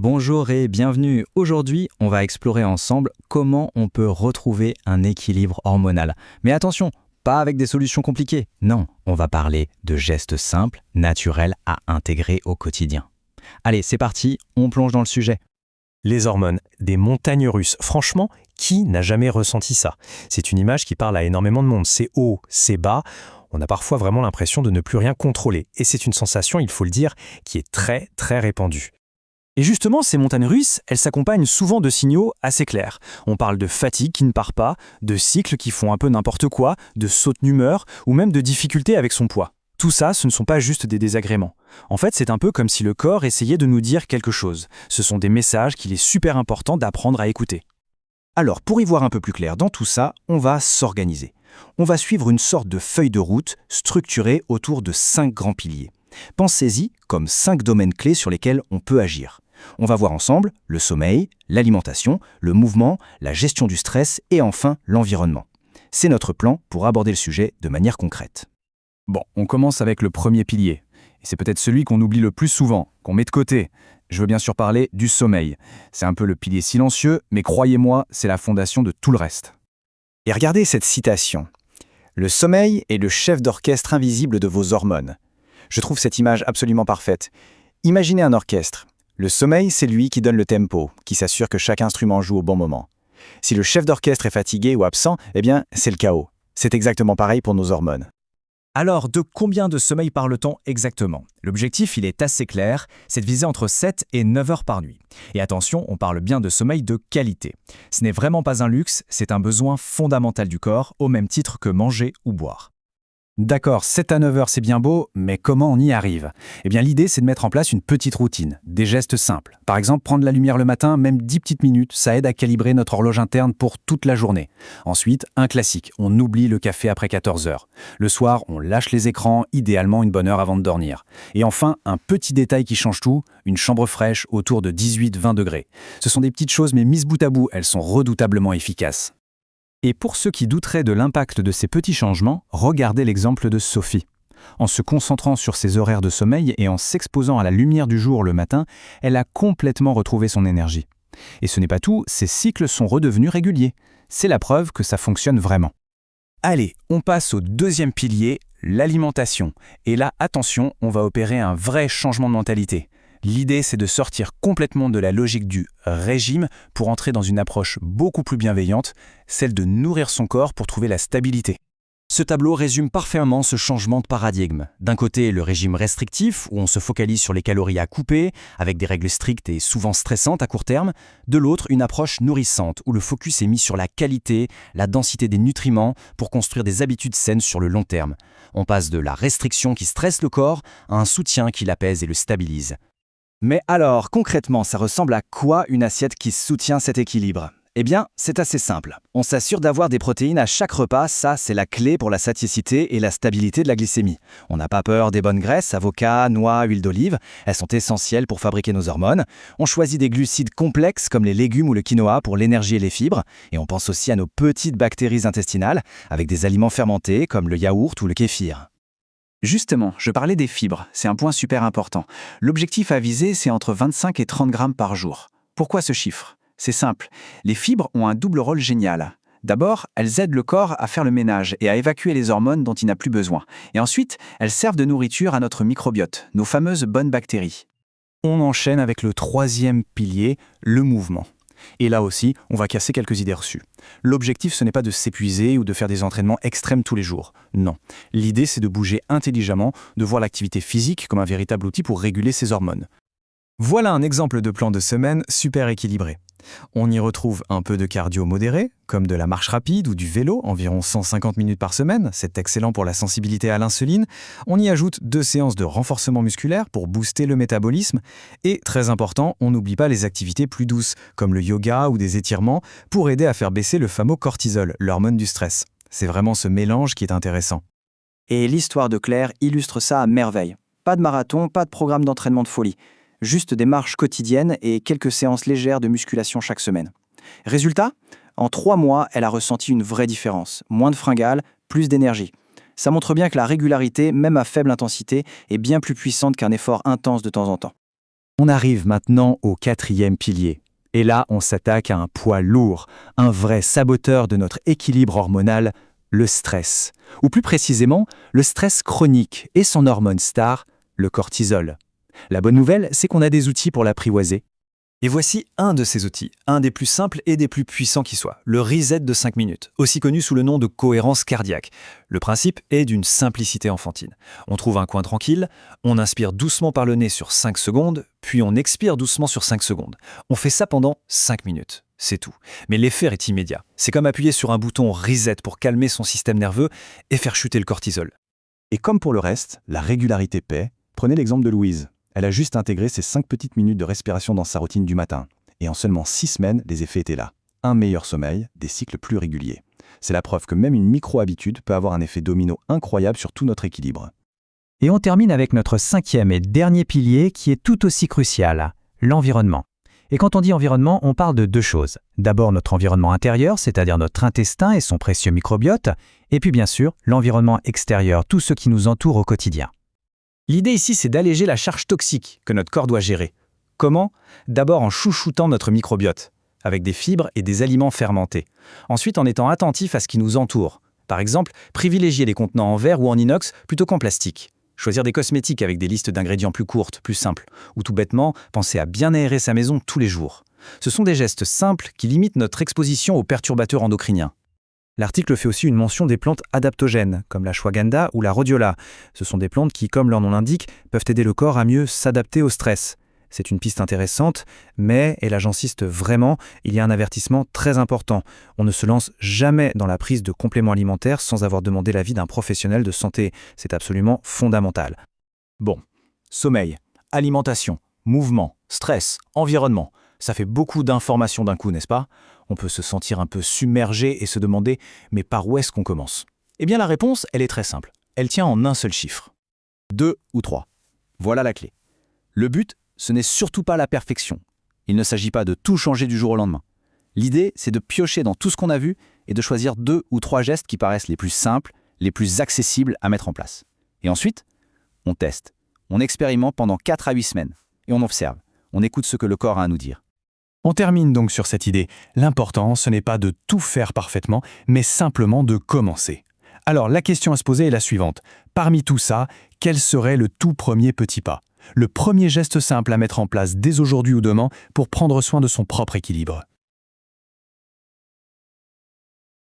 Bonjour et bienvenue. Aujourd'hui, on va explorer ensemble comment on peut retrouver un équilibre hormonal. Mais attention, pas avec des solutions compliquées. Non, on va parler de gestes simples, naturels à intégrer au quotidien. Allez, c'est parti, on plonge dans le sujet. Les hormones, des montagnes russes. Franchement, qui n'a jamais ressenti ça? C'est une image qui parle à énormément de monde. C'est haut, c'est bas. On a parfois vraiment l'impression de ne plus rien contrôler. Et c'est une sensation, il faut le dire, qui est très, très répandue. Et justement, ces montagnes russes, elles s'accompagnent souvent de signaux assez clairs. On parle de fatigue qui ne part pas, de cycles qui font un peu n'importe quoi, de sautes d'humeur ou même de difficultés avec son poids. Tout ça, ce ne sont pas juste des désagréments. En fait, c'est un peu comme si le corps essayait de nous dire quelque chose. Ce sont des messages qu'il est super important d'apprendre à écouter. Alors, pour y voir un peu plus clair dans tout ça, on va s'organiser. On va suivre une sorte de feuille de route structurée autour de 5 grands piliers. Pensez-y comme 5 domaines clés sur lesquels on peut agir. On va voir ensemble le sommeil, l'alimentation, le mouvement, la gestion du stress et enfin l'environnement. C'est notre plan pour aborder le sujet de manière concrète. Bon, on commence avec le premier pilier. Et c'est peut-être celui qu'on oublie le plus souvent, qu'on met de côté. Je veux bien sûr parler du sommeil. C'est un peu le pilier silencieux, mais croyez-moi, c'est la fondation de tout le reste. Et regardez cette citation. Le sommeil est le chef d'orchestre invisible de vos hormones. Je trouve cette image absolument parfaite. Imaginez un orchestre. Le sommeil, c'est lui qui donne le tempo, qui s'assure que chaque instrument joue au bon moment. Si le chef d'orchestre est fatigué ou absent, eh bien, c'est le chaos. C'est exactement pareil pour nos hormones. Alors, de combien de sommeil parle-t-on exactement? L'objectif, il est assez clair, c'est de viser entre 7 et 9 heures par nuit. Et attention, on parle bien de sommeil de qualité. Ce n'est vraiment pas un luxe, c'est un besoin fondamental du corps, au même titre que manger ou boire. D'accord, 7 à 9 heures, c'est bien beau, mais comment on y arrive? Eh bien, l'idée, c'est de mettre en place une petite routine, des gestes simples. Par exemple, prendre la lumière le matin, même 10 petites minutes, ça aide à calibrer notre horloge interne pour toute la journée. Ensuite, un classique, on oublie le café après 14 heures. Le soir, on lâche les écrans, idéalement une bonne heure avant de dormir. Et enfin, un petit détail qui change tout, une chambre fraîche autour de 18-20 degrés. Ce sont des petites choses, mais mises bout à bout, elles sont redoutablement efficaces. Et pour ceux qui douteraient de l'impact de ces petits changements, regardez l'exemple de Sophie. En se concentrant sur ses horaires de sommeil et en s'exposant à la lumière du jour le matin, elle a complètement retrouvé son énergie. Et ce n'est pas tout, ses cycles sont redevenus réguliers. C'est la preuve que ça fonctionne vraiment. Allez, on passe au deuxième pilier, l'alimentation. Et là, attention, on va opérer un vrai changement de mentalité. L'idée, c'est de sortir complètement de la logique du régime pour entrer dans une approche beaucoup plus bienveillante, celle de nourrir son corps pour trouver la stabilité. Ce tableau résume parfaitement ce changement de paradigme. D'un côté, le régime restrictif, où on se focalise sur les calories à couper, avec des règles strictes et souvent stressantes à court terme. De l'autre, une approche nourrissante, où le focus est mis sur la qualité, la densité des nutriments, pour construire des habitudes saines sur le long terme. On passe de la restriction qui stresse le corps à un soutien qui l'apaise et le stabilise. Mais alors, concrètement, ça ressemble à quoi une assiette qui soutient cet équilibre? Eh bien, c'est assez simple. On s'assure d'avoir des protéines à chaque repas, ça c'est la clé pour la satiété et la stabilité de la glycémie. On n'a pas peur des bonnes graisses, avocats, noix, huile d'olive, elles sont essentielles pour fabriquer nos hormones. On choisit des glucides complexes comme les légumes ou le quinoa pour l'énergie et les fibres. Et on pense aussi à nos petites bactéries intestinales avec des aliments fermentés comme le yaourt ou le kéfir. Justement, je parlais des fibres, c'est un point super important. L'objectif à viser, c'est entre 25 et 30 grammes par jour. Pourquoi ce chiffre? C'est simple, les fibres ont un double rôle génial. D'abord, elles aident le corps à faire le ménage et à évacuer les hormones dont il n'a plus besoin. Et ensuite, elles servent de nourriture à notre microbiote, nos fameuses bonnes bactéries. On enchaîne avec le troisième pilier, le mouvement. Et là aussi, on va casser quelques idées reçues. L'objectif, ce n'est pas de s'épuiser ou de faire des entraînements extrêmes tous les jours. Non. L'idée, c'est de bouger intelligemment, de voir l'activité physique comme un véritable outil pour réguler ses hormones. Voilà un exemple de plan de semaine super équilibré. On y retrouve un peu de cardio modéré, comme de la marche rapide ou du vélo, environ 150 minutes par semaine, c'est excellent pour la sensibilité à l'insuline. On y ajoute 2 séances de renforcement musculaire pour booster le métabolisme. Et, très important, on n'oublie pas les activités plus douces, comme le yoga ou des étirements, pour aider à faire baisser le fameux cortisol, l'hormone du stress. C'est vraiment ce mélange qui est intéressant. Et l'histoire de Claire illustre ça à merveille. Pas de marathon, pas de programme d'entraînement de folie. Juste des marches quotidiennes et quelques séances légères de musculation chaque semaine. Résultat, en 3 mois, elle a ressenti une vraie différence. Moins de fringales, plus d'énergie. Ça montre bien que la régularité, même à faible intensité, est bien plus puissante qu'un effort intense de temps en temps. On arrive maintenant au 4e pilier. Et là, on s'attaque à un poids lourd, un vrai saboteur de notre équilibre hormonal, le stress. Ou plus précisément, le stress chronique et son hormone star, le cortisol. La bonne nouvelle, c'est qu'on a des outils pour l'apprivoiser. Et voici un de ces outils, un des plus simples et des plus puissants qui soit, le reset de 5 minutes, aussi connu sous le nom de cohérence cardiaque. Le principe est d'une simplicité enfantine. On trouve un coin tranquille, on inspire doucement par le nez sur 5 secondes, puis on expire doucement sur 5 secondes. On fait ça pendant 5 minutes, c'est tout. Mais l'effet est immédiat. C'est comme appuyer sur un bouton reset pour calmer son système nerveux et faire chuter le cortisol. Et comme pour le reste, la régularité paie. Prenez l'exemple de Louise. Elle a juste intégré ces 5 petites minutes de respiration dans sa routine du matin. Et en seulement 6 semaines, les effets étaient là. Un meilleur sommeil, des cycles plus réguliers. C'est la preuve que même une micro-habitude peut avoir un effet domino incroyable sur tout notre équilibre. Et on termine avec notre 5e et dernier pilier qui est tout aussi crucial, l'environnement. Et quand on dit environnement, on parle de 2 choses. D'abord notre environnement intérieur, c'est-à-dire notre intestin et son précieux microbiote, et puis bien sûr l'environnement extérieur, tout ce qui nous entoure au quotidien. L'idée ici, c'est d'alléger la charge toxique que notre corps doit gérer. Comment ? D'abord en chouchoutant notre microbiote, avec des fibres et des aliments fermentés. Ensuite, en étant attentif à ce qui nous entoure. Par exemple, privilégier les contenants en verre ou en inox plutôt qu'en plastique. Choisir des cosmétiques avec des listes d'ingrédients plus courtes, plus simples. Ou tout bêtement, penser à bien aérer sa maison tous les jours. Ce sont des gestes simples qui limitent notre exposition aux perturbateurs endocriniens. L'article fait aussi une mention des plantes adaptogènes, comme la ashwagandha ou la rhodiola. Ce sont des plantes qui, comme leur nom l'indique, peuvent aider le corps à mieux s'adapter au stress. C'est une piste intéressante, mais, et là j'insiste vraiment, il y a un avertissement très important. On ne se lance jamais dans la prise de compléments alimentaires sans avoir demandé l'avis d'un professionnel de santé. C'est absolument fondamental. Bon, sommeil, alimentation, mouvement, stress, environnement. Ça fait beaucoup d'informations d'un coup, n'est-ce pas ? On peut se sentir un peu submergé et se demander « mais par où est-ce qu'on commence ?» Eh bien la réponse, elle est très simple. Elle tient en un seul chiffre. 2 ou 3. Voilà la clé. Le but, ce n'est surtout pas la perfection. Il ne s'agit pas de tout changer du jour au lendemain. L'idée, c'est de piocher dans tout ce qu'on a vu et de choisir 2 ou 3 gestes qui paraissent les plus simples, les plus accessibles à mettre en place. Et ensuite, on teste. On expérimente pendant 4 à 8 semaines. Et on observe. On écoute ce que le corps a à nous dire. On termine donc sur cette idée. L'important, ce n'est pas de tout faire parfaitement, mais simplement de commencer. Alors, la question à se poser est la suivante. Parmi tout ça, quel serait le tout premier petit pas ? Le premier geste simple à mettre en place dès aujourd'hui ou demain pour prendre soin de son propre équilibre ?